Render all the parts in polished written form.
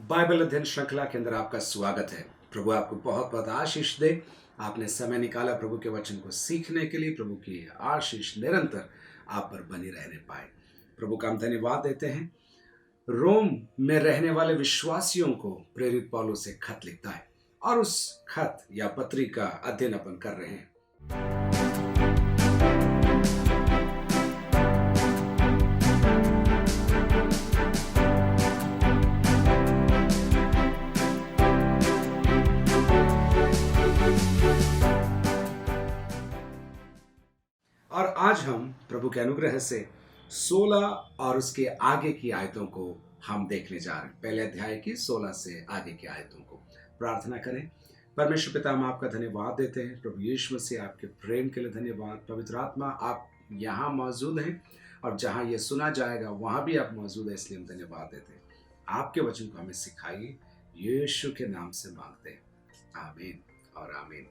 Bible अध्ययन श्रृंखला के अंदर आपका स्वागत है। प्रभु आपको बहुत बहुत आशीष दे। आपने समय निकाला प्रभु के वचन को सीखने के लिए। प्रभु की आशीष निरंतर आप पर बनी रहने पाए। प्रभु का हम धन्यवाद देते हैं। रोम में रहने वाले विश्वासियों को प्रेरित पौलुस से खत लिखता है और उस खत या पत्री का अध्ययन अपन कर रहे हैं। और आज हम प्रभु के अनुग्रह से 16 और उसके आगे की आयतों को हम देखने जा रहे हैं। पहले अध्याय की 16 से आगे की आयतों को प्रार्थना करें। परमेश्वर पिता, हम आपका धन्यवाद देते हैं। प्रभु यीशु मसीह, आपके प्रेम के लिए धन्यवाद। पवित्र आत्मा, आप यहाँ मौजूद हैं और जहाँ ये सुना जाएगा वहाँ भी आप मौजूद हैं, इसलिए हम धन्यवाद देते हैं। आपके वचन को हमें सिखाइए, यीशु के नाम से मांगते हैं, आमीन और आमीन।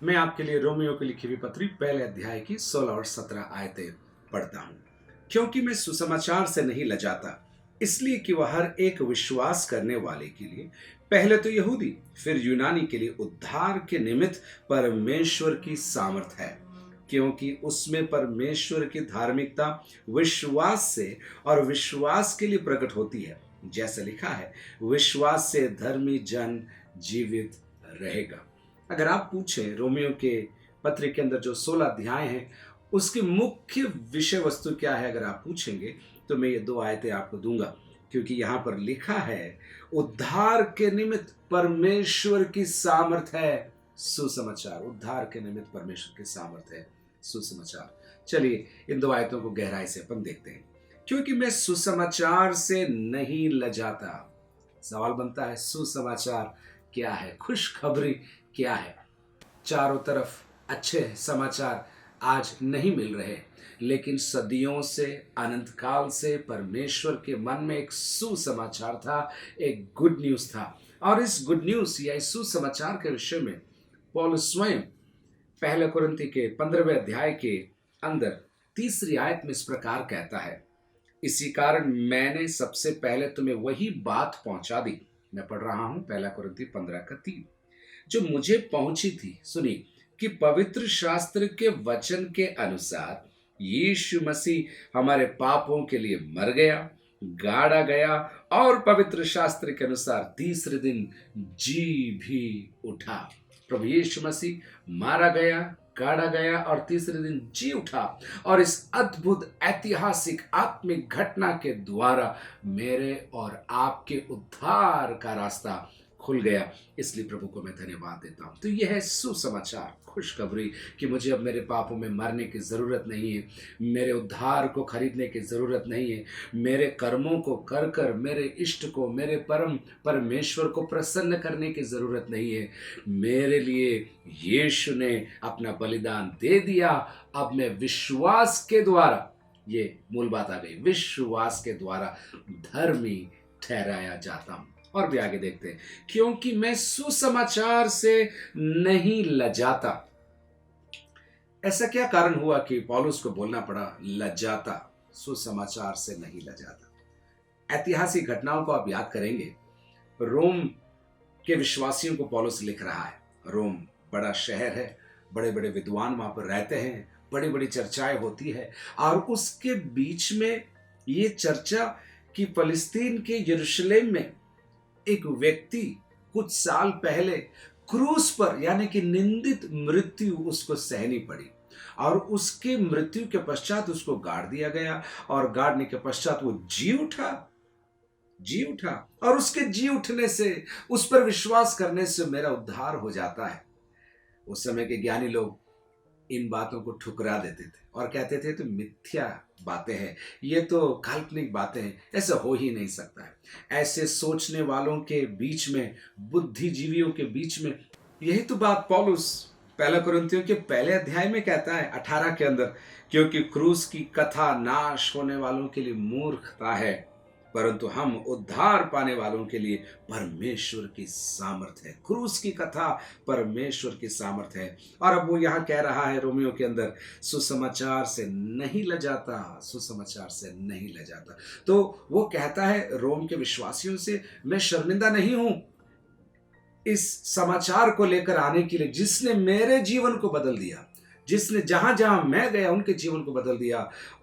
मैं आपके लिए रोमियो की लिखी हुई पत्री पहले अध्याय की 16 और 17 आयतें पढ़ता हूं। क्योंकि मैं सुसमाचार से नहीं लजाता, इसलिए कि वह हर एक विश्वास करने वाले के लिए, पहले तो यहूदी फिर यूनानी के लिए उद्धार के निमित्त परमेश्वर की सामर्थ है। क्योंकि उसमें परमेश्वर की धार्मिकता विश्वास से और विश्वास के लिए प्रकट होती है। जैसे लिखा है, विश्वास से धर्मी जन जीवित रहेगा। अगर आप पूछें रोमियो के पत्र के अंदर जो 16 अध्याय हैं उसकी मुख्य विषय वस्तु क्या है, अगर आप पूछेंगे तो मैं ये 2 आयतें आपको दूंगा। क्योंकि यहाँ पर लिखा है, उद्धार के निमित्त परमेश्वर की सामर्थ है सुसमाचार। उद्धार के निमित्त परमेश्वर की सामर्थ है सुसमाचार। चलिए इन 2 आयतों को गहराई से अपन देखते हैं। क्योंकि मैं सुसमाचार से नहीं लजाता। सवाल बनता है, सुसमाचार क्या है, खुशखबरी क्या है? चारों तरफ अच्छे समाचार आज नहीं मिल रहे, लेकिन सदियों से, अनंत काल से परमेश्वर के मन में एक सुसमाचार था, एक गुड न्यूज था। और इस गुड न्यूज या इस सुसमाचार के विषय में पौलुस स्वयं पहले कुरिन्थी के 15वें अध्याय के अंदर 3री आयत में इस प्रकार कहता है, इसी कारण मैंने सबसे पहले तुम्हें वही बात पहुंचा दी। मैं पढ़ रहा हूं पहला कुरिन्थी 15:3, जो मुझे पहुंची थी। सुनिए कि पवित्र शास्त्र के वचन के अनुसार यीशु मसीह हमारे पापों के लिए मर गया, गाड़ा गया और पवित्र शास्त्र के अनुसार 3रे दिन जी भी उठा। प्रभु यीशु मसीह मारा गया, गाड़ा गया और 3रे दिन जी उठा। और इस अद्भुत ऐतिहासिक आत्मिक घटना के द्वारा मेरे और आपके उद्धार का रास्ता खुल गया। इसलिए प्रभु को मैं धन्यवाद देता हूं। तो यह है सुसमाचार, खुशखबरी कि मुझे अब मेरे पापों में मरने की ज़रूरत नहीं है, मेरे उद्धार को खरीदने की ज़रूरत नहीं है, मेरे कर्मों को कर कर मेरे इष्ट को, मेरे परम परमेश्वर को प्रसन्न करने की ज़रूरत नहीं है। मेरे लिए यीशु ने अपना बलिदान दे दिया। अब मैं विश्वास के द्वारा, ये मूल बात आ गई, विश्वास के द्वारा धर्मी ठहराया जाता हूं। और भी आगे देखते हैं, क्योंकि मैं सुसमाचार से नहीं लजाता। ऐसा क्या कारण हुआ कि पौलुस को बोलना पड़ा लजाता, सुसमाचार से नहीं लजाता? ऐतिहासिक घटनाओं को आप याद करेंगे। रोम के विश्वासियों को पौलुस लिख रहा है। रोम बड़ा शहर है, बड़े बड़े विद्वान वहां पर रहते हैं, बड़ी बड़ी चर्चाएं होती है। और उसके बीच में ये चर्चा कि फलस्तीन के यरूशलेम में एक व्यक्ति कुछ साल पहले क्रूस पर, यानी कि निंदित मृत्यु उसको सहनी पड़ी और उसके मृत्यु के पश्चात उसको गाड़ दिया गया और गाड़ने के पश्चात वो जी उठा और उसके जी उठने से, उस पर विश्वास करने से मेरा उद्धार हो जाता है। उस समय के ज्ञानी लोग इन बातों को ठुकरा देते थे और कहते थे तो मिथ्या बातें हैं, ये तो काल्पनिक बातें हैं, ऐसा हो ही नहीं सकता है। ऐसे सोचने वालों के बीच में, बुद्धिजीवियों के बीच में, यही तो बात पौलुस पहला कुरिन्थियों के पहले अध्याय में कहता है 18 के अंदर, क्योंकि क्रूस की कथा नाश होने वालों के लिए मूर्खता है परंतु हम उद्धार पाने वालों के लिए परमेश्वर की सामर्थ है। क्रूस की कथा परमेश्वर की सामर्थ है। और अब वो यहाँ कह रहा है रोमियो के अंदर, सुसमाचार से नहीं लजाता, सुसमाचार से नहीं लजाता। तो वो कहता है रोम के विश्वासियों से, मैं शर्मिंदा नहीं हूं इस समाचार को लेकर आने के लिए जिसने मेरे जीवन को बदल दिया, जिसने जहां जहां मैं गया उनके जीवन को बदल दिया,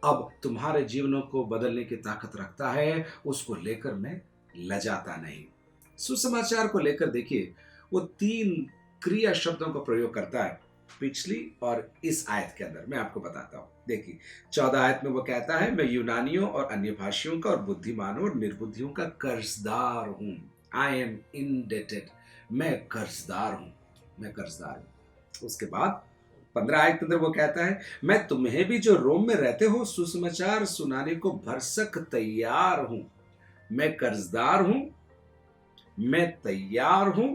अब तुम्हारे जीवनों को बदलने की ताकत रखता है, उसको लेकर मैं लजाता नहीं। सुसमाचार को लेकर देखिए, वो 3 क्रिया शब्दों का प्रयोग करता है पिछली और इस आयत के अंदर। मैं आपको बताता हूं। देखिए 14 आयत में वो कहता है, मैं यूनानियों और अन्य भाषियों का और बुद्धिमानों और निर्बुद्धियों का कर्जदार हूं। I am indebted. मैं कर्जदार हूं, मैं कर्जदार हूं। उसके बाद 15 आयत के अंदर वो कहता है, मैं तुम्हें भी जो रोम में रहते हो सुसमाचार सुनाने को भरसक तैयार हूं। मैं कर्जदार हूं, मैं तैयार हूं।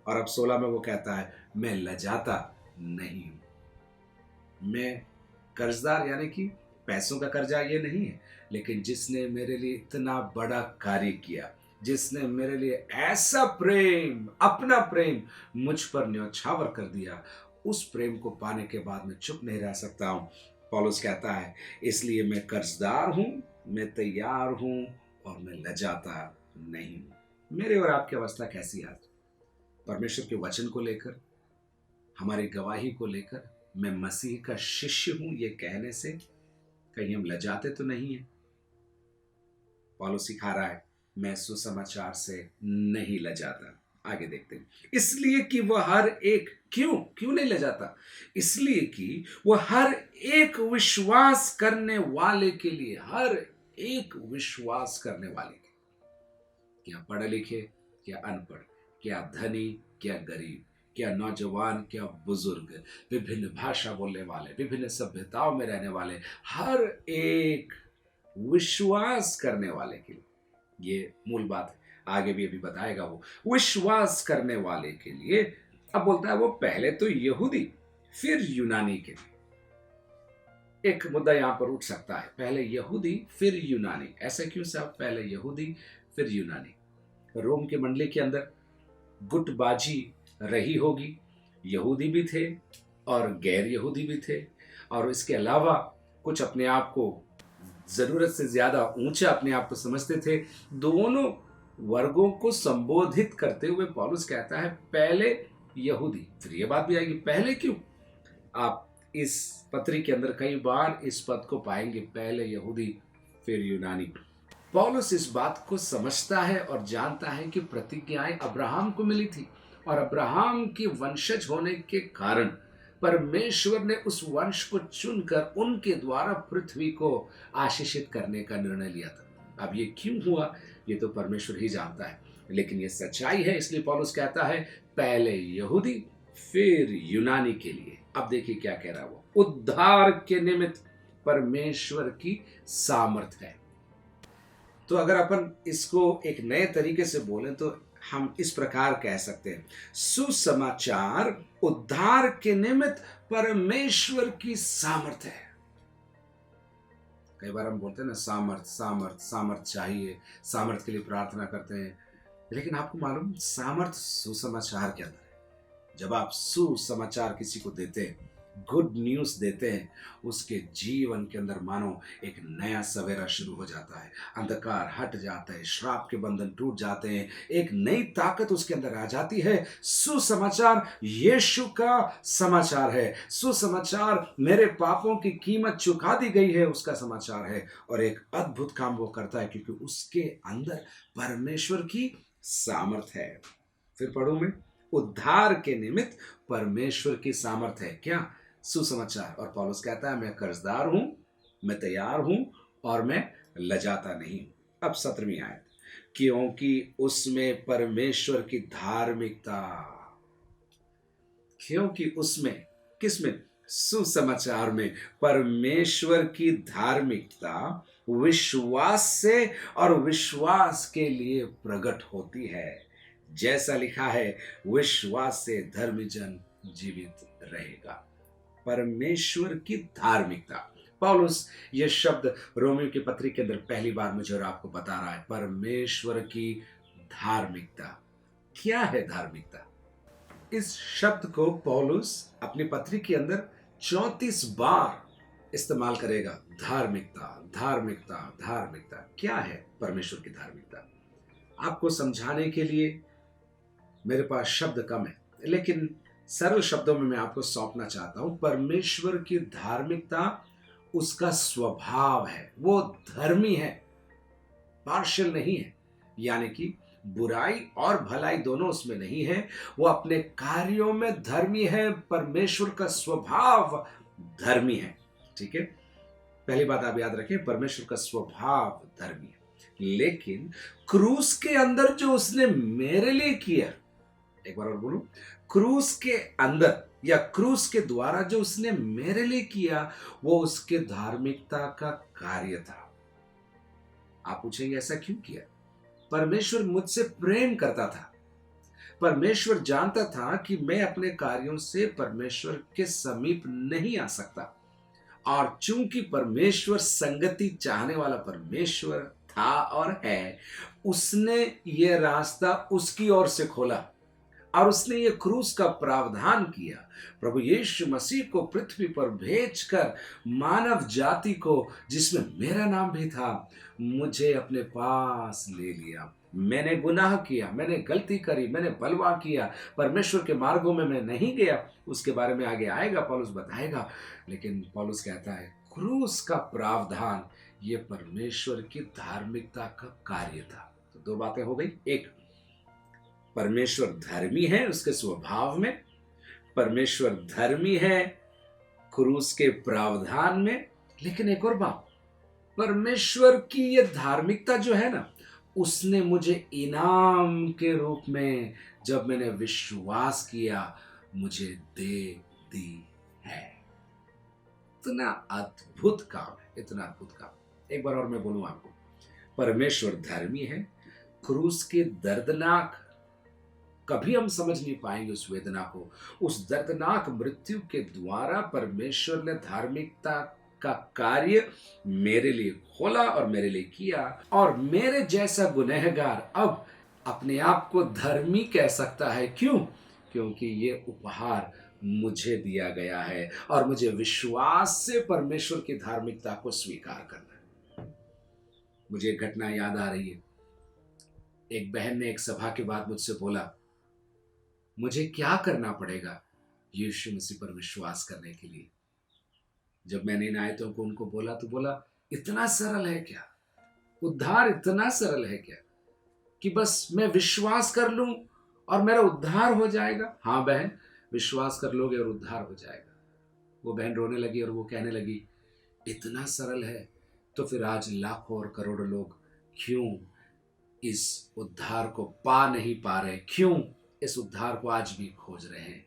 और अब 16 में वो कहता है, मैं लजाता नहीं हूं। मैं कर्जदार यानी कि पैसों का कर्जा ये नहीं है, लेकिन जिसने मेरे लिए इतना बड़ा कार्य किया, जिसने मेरे लिए ऐसा प्रेम, अपना प्रेम मुझ पर न्यौछावर कर दिया, उस प्रेम को पाने के बाद मैं चुप नहीं रह सकता हूं। पौलुस कहता है, इसलिए मैं कर्जदार हूं, मैं तैयार हूं और मैं लजाता नहीं हूं। मेरे और आपकी अवस्था कैसी है आज? परमेश्वर के वचन को लेकर, हमारी गवाही को लेकर, मैं मसीह का शिष्य हूं ये कहने से कहीं हम लजाते तो नहीं है? पौलुस सिखा रहा है, मैं सुसमाचार से नहीं लजाता। आगे देखते हैं, इसलिए कि वह हर एक, क्यों नहीं लजाता? इसलिए कि वह हर एक विश्वास करने वाले के लिए, हर एक विश्वास करने वाले के, क्या पढ़े लिखे, क्या अनपढ़, क्या धनी, क्या गरीब, क्या नौजवान, क्या बुजुर्ग, विभिन्न भाषा बोलने वाले, विभिन्न सभ्यताओं में रहने वाले, हर एक विश्वास करने वाले के लिए, ये मूल बात है। आगे भी अभी बताएगा वो, विश्वास करने वाले के लिए। अब बोलता है वो, पहले तो यहूदी फिर यूनानी के लिए। एक मुद्दा यहां पर उठ सकता है, पहले यहूदी फिर यूनानी, ऐसा क्यों साहब? पहले यहूदी फिर यूनानी। रोम के मंडली के अंदर गुटबाजी रही होगी, यहूदी भी थे और गैर यहूदी भी थे, और इसके अलावा कुछ अपने आप को जरूरत से ज्यादा ऊंचा अपने आप को समझते थे। दोनों वर्गों को संबोधित करते हुए पौलुस कहता है, पहले यहूदी। फिर ये बात भी आएगी, पहले क्यों? आप इस पत्री के अंदर कई बार इस पद को पाएंगे, पहले यहूदी फिर यूनानी। पौलुस इस बात को समझता है और जानता है कि प्रतिज्ञाएं अब्राहम को मिली थी, और अब्राहम की वंशज होने के कारण परमेश्वर ने उस वंश को चुनकर उनके द्वारा पृथ्वी को आशीषित करने का निर्णय लिया था। अब ये क्यों हुआ, ये तो परमेश्वर ही जानता है, लेकिन ये सच्चाई है। इसलिए पौलुस कहता है, पहले यहूदी फिर यूनानी के लिए। अब देखिए क्या कह रहा है वो, उद्धार के निमित्त परमेश्वर की सामर्थ है। तो अगर अपन इसको एक नए तरीके से बोलें तो हम इस प्रकार कह सकते हैं, सुसमाचार उद्धार के निमित्त परमेश्वर की सामर्थ है। कई बार हम बोलते हैं ना, सामर्थ सामर्थ सामर्थ चाहिए, सामर्थ के लिए प्रार्थना करते हैं, लेकिन आपको मालूम सामर्थ सुसमाचार के अंदर है। जब आप सुसमाचार किसी को देते हैं, गुड न्यूज देते हैं, उसके जीवन के अंदर मानो एक नया सवेरा शुरू हो जाता है, अंधकार हट जाता है, श्राप के बंधन टूट जाते हैं, एक नई ताकत उसके अंदर आ जाती है। सुसमाचार यीशु का समाचार है, सुसमाचार मेरे पापों की कीमत चुका दी गई है उसका समाचार है, और एक अद्भुत काम वो करता है क्योंकि उसके अंदर परमेश्वर की सामर्थ है। फिर पढ़ूं मैं, उद्धार के निमित्त परमेश्वर की सामर्थ है। क्या? सुसमाचार। और पौलुस कहता है, मैं कर्जदार हूं, मैं तैयार हूं और मैं लजाता नहीं। अब 17वीं आयत, क्योंकि उसमें परमेश्वर की धार्मिकता, क्योंकि उसमें, किसमें? सुसमाचार में परमेश्वर की धार्मिकता विश्वास से और विश्वास के लिए प्रकट होती है। जैसा लिखा है, विश्वास से धर्मी जन जीवित रहेगा। परमेश्वर की धार्मिकता, पौलुस ये शब्द रोमियो की पत्री के अंदर पहली बार मुझे और आपको बता रहा है, परमेश्वर की धार्मिकता। क्या है धार्मिकता? इस शब्द को पौलुस अपनी पत्री के अंदर 34 बार इस्तेमाल करेगा। धार्मिकता, धार्मिकता, धार्मिकता। क्या है परमेश्वर की धार्मिकता? आपको समझाने के लिए मेरे पास शब्द कम है, लेकिन सरल शब्दों में मैं आपको सौंपना चाहता हूं। परमेश्वर की धार्मिकता उसका स्वभाव है, वो धर्मी है, पार्शियल नहीं है, यानी कि बुराई और भलाई दोनों उसमें नहीं है। वो अपने कार्यों में धर्मी है, परमेश्वर का स्वभाव धर्मी है। ठीक है, पहली बात आप याद रखें, परमेश्वर का स्वभाव धर्मी है। लेकिन क्रूस के अंदर जो उसने मेरे लिए किया, एक बार और बोलूं, क्रूस के अंदर या क्रूस के द्वारा जो उसने मेरे लिए किया, वो उसके धार्मिकता का कार्य था। आप पूछेंगे ऐसा क्यों किया? परमेश्वर मुझसे प्रेम करता था। परमेश्वर जानता था कि मैं अपने कार्यों से परमेश्वर के समीप नहीं आ सकता, और चूंकि परमेश्वर संगति चाहने वाला परमेश्वर था और है, उसने ये रास्ता उसकी ओर से खोला और उसने ये क्रूस का प्रावधान किया। प्रभु यीशु मसीह को पृथ्वी पर भेजकर मानव जाति को, जिसमें मेरा नाम भी था, मुझे अपने पास ले लिया। मैंने गुनाह किया, मैंने गलती करी, मैंने बलवा किया, परमेश्वर के मार्गों में मैं नहीं गया। उसके बारे में आगे आएगा, पौलुस बताएगा। लेकिन पौलुस कहता है क्रूस का प्रावधान ये परमेश्वर की धार्मिकता का कार्य था। तो दो बातें हो गई। एक, परमेश्वर धर्मी है उसके स्वभाव में, परमेश्वर धर्मी है क्रूस के प्रावधान में। लेकिन एक और बात, परमेश्वर की ये धार्मिकता जो है ना, उसने मुझे इनाम के रूप में, जब मैंने विश्वास किया, मुझे दे दी है। इतना अद्भुत काम है, इतना अद्भुत काम। एक बार और मैं बोलूं आपको, परमेश्वर धर्मी है। क्रूस के दर्दनाक, कभी हम समझ नहीं पाएंगे उस वेदना को, उस दर्दनाक मृत्यु के द्वारा परमेश्वर ने धार्मिकता का कार्य मेरे लिए खोला और मेरे लिए किया। और मेरे जैसा गुनहगार अब अपने आप को धर्मी कह सकता है। क्यों? क्योंकि ये उपहार मुझे दिया गया है और मुझे विश्वास से परमेश्वर की धार्मिकता को स्वीकार करना है। मुझे एक घटना याद आ रही है। एक बहन ने एक सभा के बाद मुझसे बोला, मुझे क्या करना पड़ेगा यीशु मसीह पर विश्वास करने के लिए? जब मैंने इन आयतों को उनको बोला तो बोला, इतना सरल है क्या? उद्धार इतना सरल है क्या कि बस मैं विश्वास कर लूं और मेरा उद्धार हो जाएगा? हाँ बहन, विश्वास कर लोगे और उद्धार हो जाएगा। वो बहन रोने लगी और वो कहने लगी, इतना सरल है तो फिर आज लाखों और करोड़ों लोग क्यों इस उद्धार को पा नहीं पा रहे, क्यों इस उद्धार को आज भी खोज रहे हैं?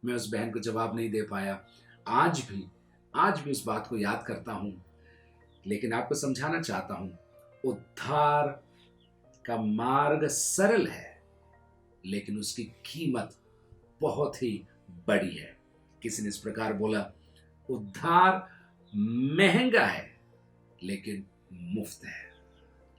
मैं उस बहन को जवाब नहीं दे पाया। आज भी उस बात को याद करता हूं, लेकिन आपको समझाना चाहता हूं, उद्धार का मार्ग सरल है, लेकिन उसकी कीमत बहुत ही बड़ी है। किसी ने इस प्रकार बोला, उद्धार महंगा है लेकिन मुफ्त है।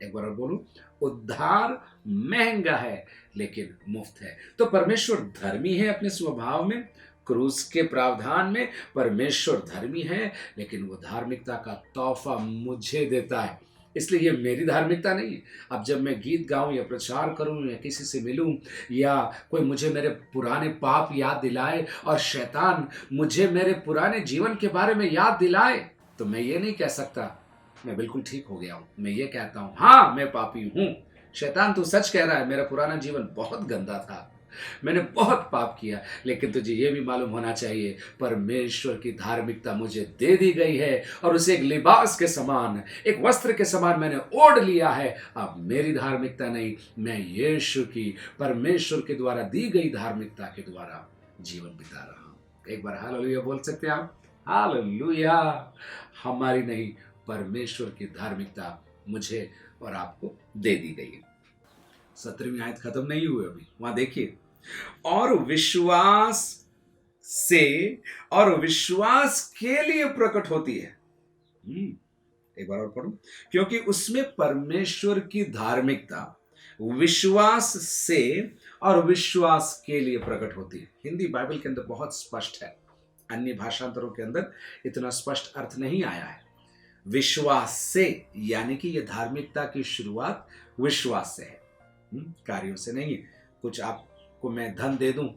एक बार और बोलूं, उद्धार महंगा है लेकिन मुफ्त है। तो परमेश्वर धर्मी है अपने स्वभाव में, क्रूस के प्रावधान में परमेश्वर धर्मी है, लेकिन वो धार्मिकता का तोहफा मुझे देता है। इसलिए ये मेरी धार्मिकता नहीं है। अब जब मैं गीत गाऊं या प्रचार करूं या किसी से मिलूं या कोई मुझे मेरे पुराने पाप याद दिलाए और शैतान मुझे मेरे पुराने जीवन के बारे में याद दिलाए, तो मैं ये नहीं कह सकता मैं बिल्कुल ठीक हो गया हूं। मैं ये कहता हूं, हाँ मैं पापी हूं। शैतान तू सच कह रहा है, मेरा पुराना जीवन बहुत गंदा था, मैंने बहुत पाप किया, लेकिन तुझे ये भी मालूम होना चाहिए परमेश्वर की धार्मिकता मुझे दे दी गई है और उसे एक लिबास के समान, एक वस्त्र के समान मैंने ओढ़ लिया है। अब मेरी धार्मिकता नहीं, मैं यीशु की, परमेश्वर के द्वारा दी गई धार्मिकता के द्वारा जीवन बिता रहा हूं। एक बार हालेलुया बोल सकते हैं आप? हालेलुया। हमारी नहीं, परमेश्वर की धार्मिकता मुझे और आपको दे दी गई है। 17वीं आयत खत्म नहीं हुई अभी, वहां देखिए, और विश्वास से और विश्वास के लिए प्रकट होती है। एक बार और पढ़ूं। क्योंकि उसमें परमेश्वर की धार्मिकता विश्वास से और विश्वास के लिए प्रकट होती है। हिंदी बाइबल के अंदर बहुत स्पष्ट है, अन्य भाषांतरों के अंदर इतना स्पष्ट अर्थ नहीं आया है। विश्वास से यानी कि यह धार्मिकता की शुरुआत विश्वास से है, कार्यों से नहीं है। कुछ आपको मैं धन दे दूं,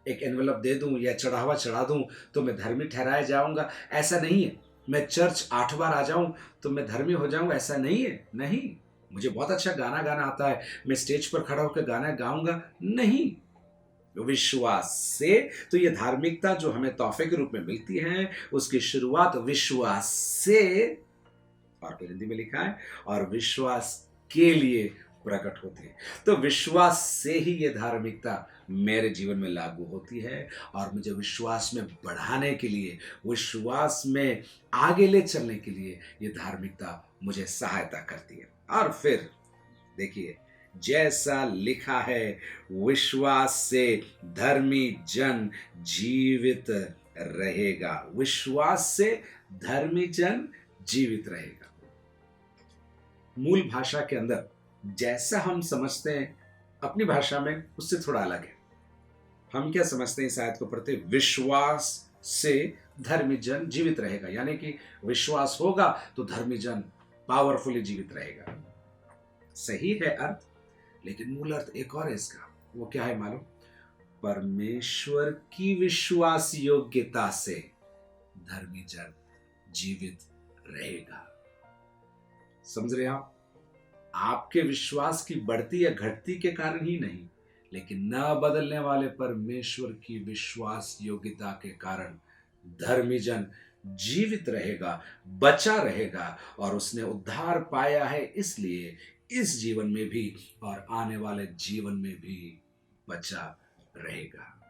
एक एनवेलप दे दूं या चढ़ावा चढ़ा दूं तो मैं धर्मी ठहराया जाऊंगा, ऐसा नहीं है। मैं चर्च 8 बार आ जाऊं तो मैं धर्मी हो जाऊंगा, ऐसा नहीं है। नहीं, मुझे बहुत अच्छा गाना गाना आता है, मैं स्टेज पर खड़ा होकर गाना गाऊंगा, नहीं। विश्वास से, तो ये धार्मिकता जो हमें तोहफे के रूप में मिलती है उसकी शुरुआत विश्वास से, और फिर हिंदी में लिखा है और विश्वास के लिए प्रकट होती है। तो विश्वास से ही ये धार्मिकता मेरे जीवन में लागू होती है और मुझे विश्वास में बढ़ाने के लिए, विश्वास में आगे ले चलने के लिए ये धार्मिकता मुझे सहायता करती है। और फिर देखिए, जैसा लिखा है, विश्वास से धर्मी जन जीवित रहेगा। विश्वास से धर्मी जन जीवित रहेगा। मूल भाषा के अंदर जैसा हम समझते हैं अपनी भाषा में उससे थोड़ा अलग है। हम क्या समझते हैं इस आयत को पढ़ते, विश्वास से धर्मी जन जीवित रहेगा, यानी कि विश्वास होगा तो धर्मी जन पावरफुली जीवित रहेगा। सही है अर्थ, लेकिन मूल अर्थ एक और है इसका। वो क्या है मालूम? परमेश्वर की विश्वास योग्यता से धर्मी जन जीवित रहेगा। समझ रहे आप? आपके विश्वास की बढ़ती या घटती के कारण ही नहीं, लेकिन न बदलने वाले परमेश्वर की विश्वास योग्यता के कारण धर्मी जन जीवित रहेगा, बचा रहेगा, और उसने उद्धार पाया है, इसलिए इस जीवन में भी और आने वाले जीवन में भी बचा रहेगा।